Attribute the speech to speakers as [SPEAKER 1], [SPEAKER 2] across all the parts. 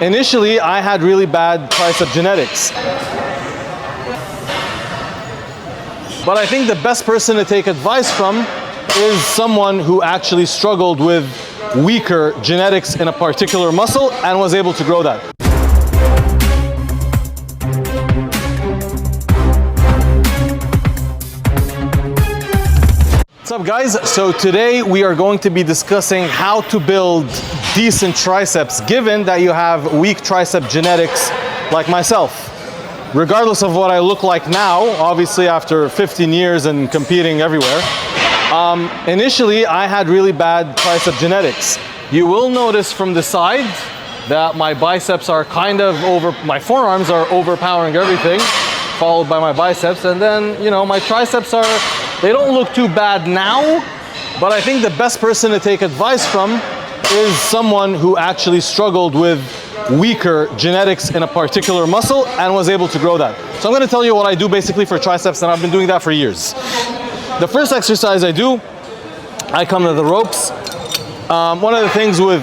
[SPEAKER 1] Initially, I had really bad tricep genetics. But I think the best person to take advice from is someone who actually struggled with weaker genetics in a particular muscle and was able to grow that. What's up, guys? So today we are going to be discussing how to build decent triceps given that you have weak tricep genetics like myself. Regardless of what I look like now, obviously after 15 years and competing everywhere, initially I had really bad tricep genetics. You will notice from the side that my biceps are kind of my forearms are overpowering everything, followed by my biceps, and then, you know, my triceps they don't look too bad now, but I think the best person to take advice from is someone who actually struggled with weaker genetics in a particular muscle and was able to grow that. So I'm going to tell you what I do basically for triceps, and I've been doing that for years. The first exercise I do, I come to the ropes. One of the things with,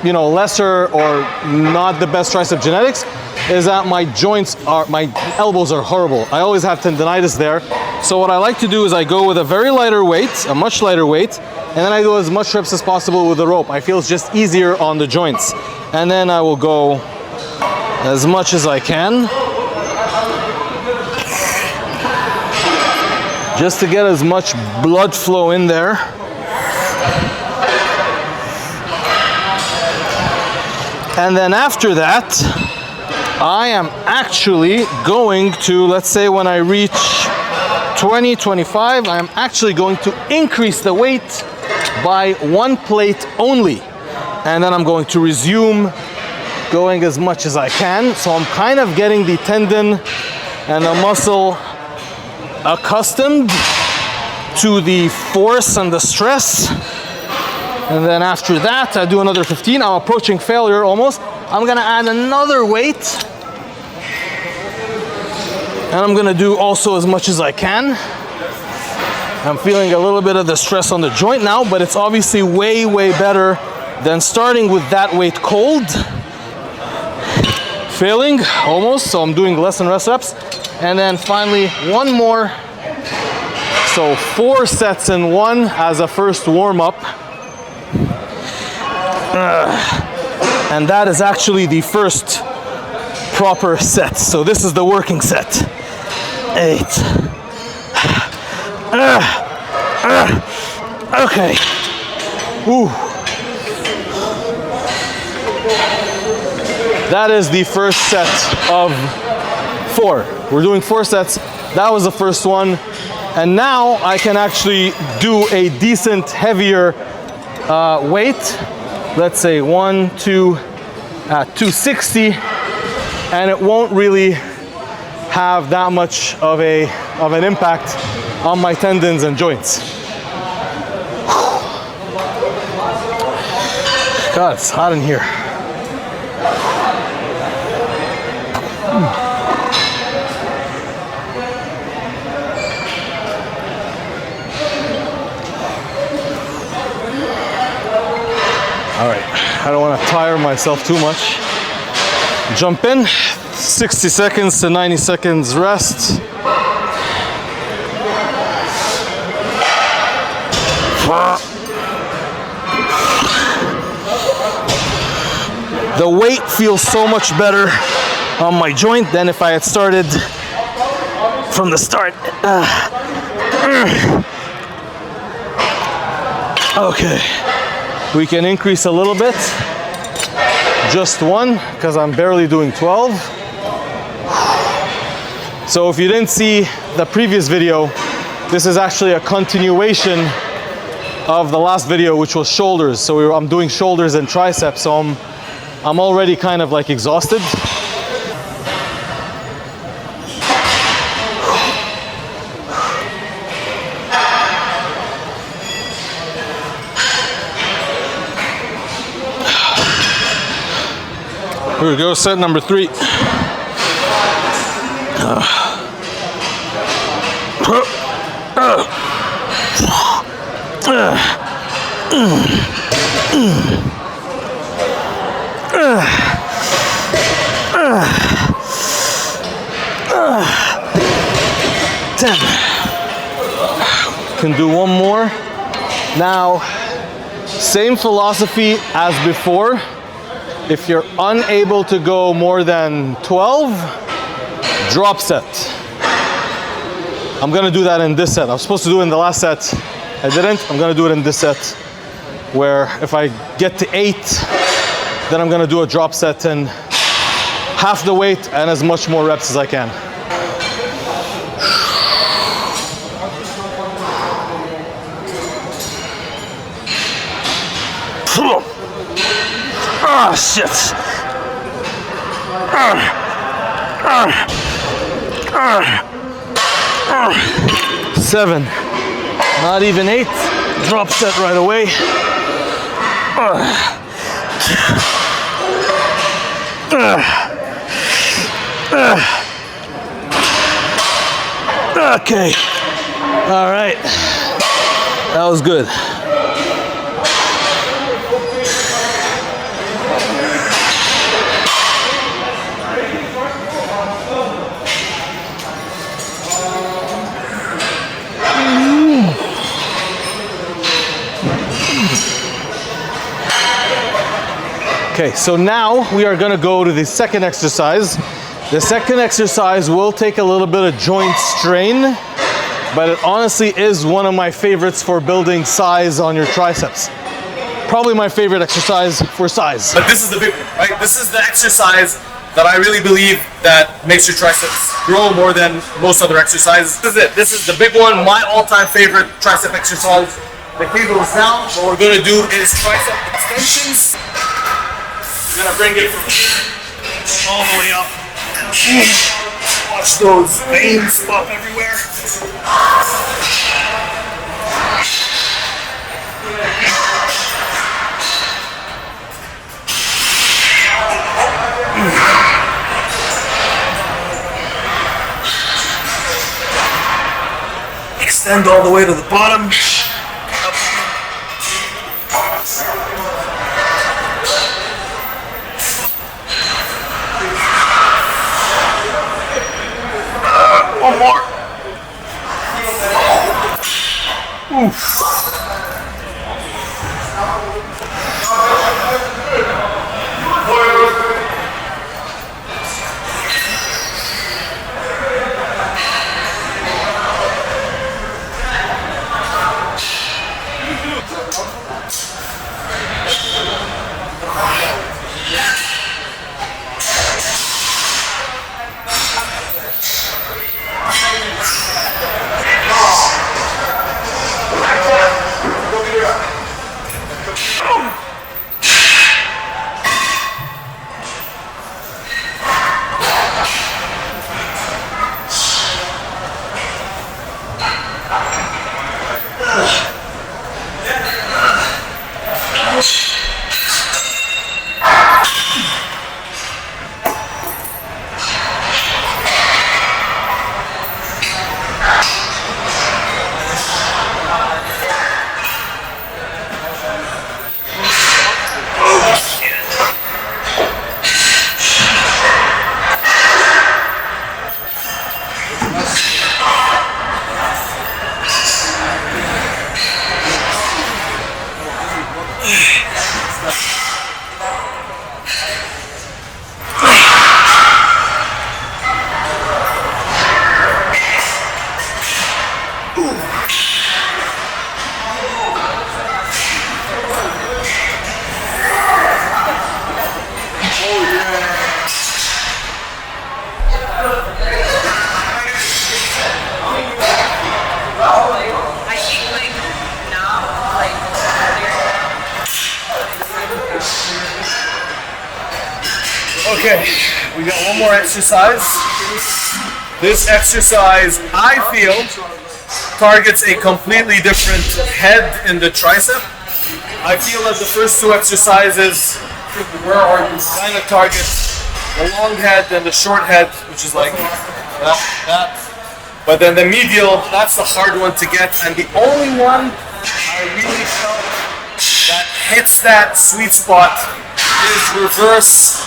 [SPEAKER 1] you know, lesser or not the best tricep genetics is that my elbows are horrible. I always have tendonitis there. So what I like to do is I go with a very lighter weight, a much lighter weight, and then I do as much reps as possible with the rope. I feel it's just easier on the joints. And then I will go as much as I can, just to get as much blood flow in there. And then after that, I am actually going to, let's say when I reach 20, 25, I'm actually going to increase the weight by one plate only. And then I'm going to resume going as much as I can. So I'm kind of getting the tendon and the muscle accustomed to the force and the stress. And then after that, I do another 15. I'm approaching failure almost. I'm gonna add another weight. And I'm gonna do also as much as I can. I'm feeling a little bit of the stress on the joint now, but it's obviously way, way better than starting with that weight cold. Failing almost, so I'm doing less and less reps. And then finally, one more. So 4 sets in one as a first warm-up. And that is actually the first proper set. So this is the working set. 8. Okay. Ooh. That is the first set of 4. We're doing 4 sets. That was the first one. And now I can actually do a decent, heavier weight. Let's say 1, 2, 260. And it won't really have that much of an impact on my tendons and joints. God, it's hot in here. All right, I don't want to tire myself too much. Jump in, 60 seconds to 90 seconds rest. The weight feels so much better on my joint than if I had started from the start. Okay, we can increase a little bit. Just 1, because I'm barely doing 12. So if you didn't see the previous video, this is actually a continuation of the last video, which was shoulders. So I'm doing shoulders and triceps, so I'm already kind of like exhausted. Here we go, set number 3. Can do one more. Now, same philosophy as before. If you're unable to go more than 12, drop set. I'm gonna do that in this set. I was supposed to do it in the last set. I didn't. I'm gonna do it in this set, where if I get to 8, then I'm gonna do a drop set and half the weight and as much more reps as I can. Ah, shit. 7. Not even 8. Drop set right away. Okay. All right. That was good. Okay, so now we are gonna go to the second exercise. The second exercise will take a little bit of joint strain, but it honestly is one of my favorites for building size on your triceps. Probably my favorite exercise for size.
[SPEAKER 2] But this is the big one, right? This is the exercise that I really believe that makes your triceps grow more than most other exercises. This is it. This is the big one, my all-time favorite tricep exercise. The cable is down. What we're gonna do is tricep extensions. We're gonna bring it from here all the way up. Watch those veins pop everywhere. Extend all the way to the bottom. One more. Oof. Okay, we got one more exercise. This exercise, I feel, targets a completely different head in the tricep. I feel that the first two exercises, kind of target the long head and the short head, which is like that. But then the medial, that's the hard one to get, and the only one I really felt that hits that sweet spot is reverse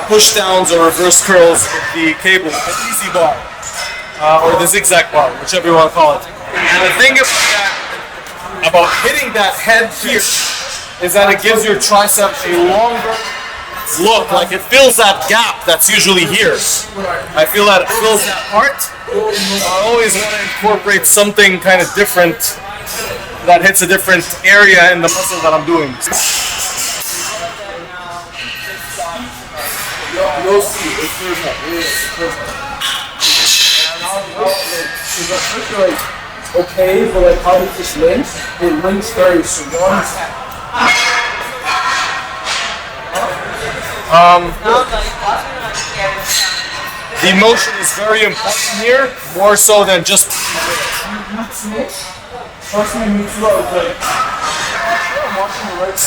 [SPEAKER 2] push downs or reverse curls with the cable, the easy bar, or the zigzag bar, whichever you want to call it. And the thing about hitting that head here is that it gives your tricep a longer look, like it fills that gap that's usually here. I feel that it fills that part. I always want to incorporate something kind of different that hits a different area in the muscle that I'm doing. You'll see.
[SPEAKER 3] Okay, but like how it just links, it links very strong.
[SPEAKER 2] The motion is very important here, more so than just.
[SPEAKER 3] Trust me, me too. I was like, I'm watching the right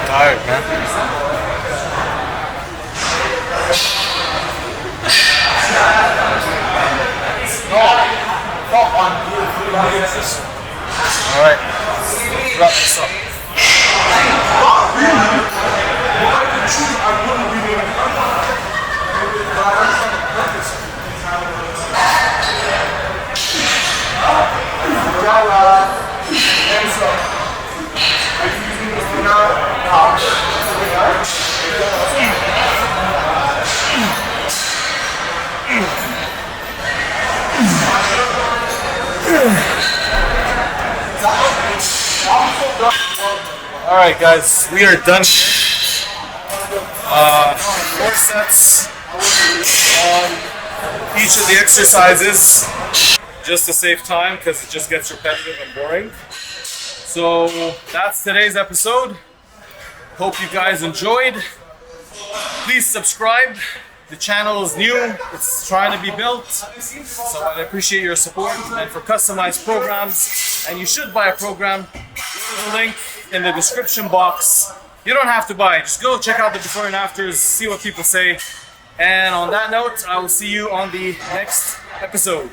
[SPEAKER 2] Tired, man. All right, wrap this up. All right, guys, we are done. 4 sets on each of the exercises, just to save time because it just gets repetitive and boring. So that's today's episode. Hope you guys enjoyed. Please subscribe. The channel is new, it's trying to be built, so I appreciate your support. And for customized programs, and you should buy a program, go to the link in the description box. You don't have to buy it, just go check out the before and afters, see what people say. And on that note, I will see you on the next episode.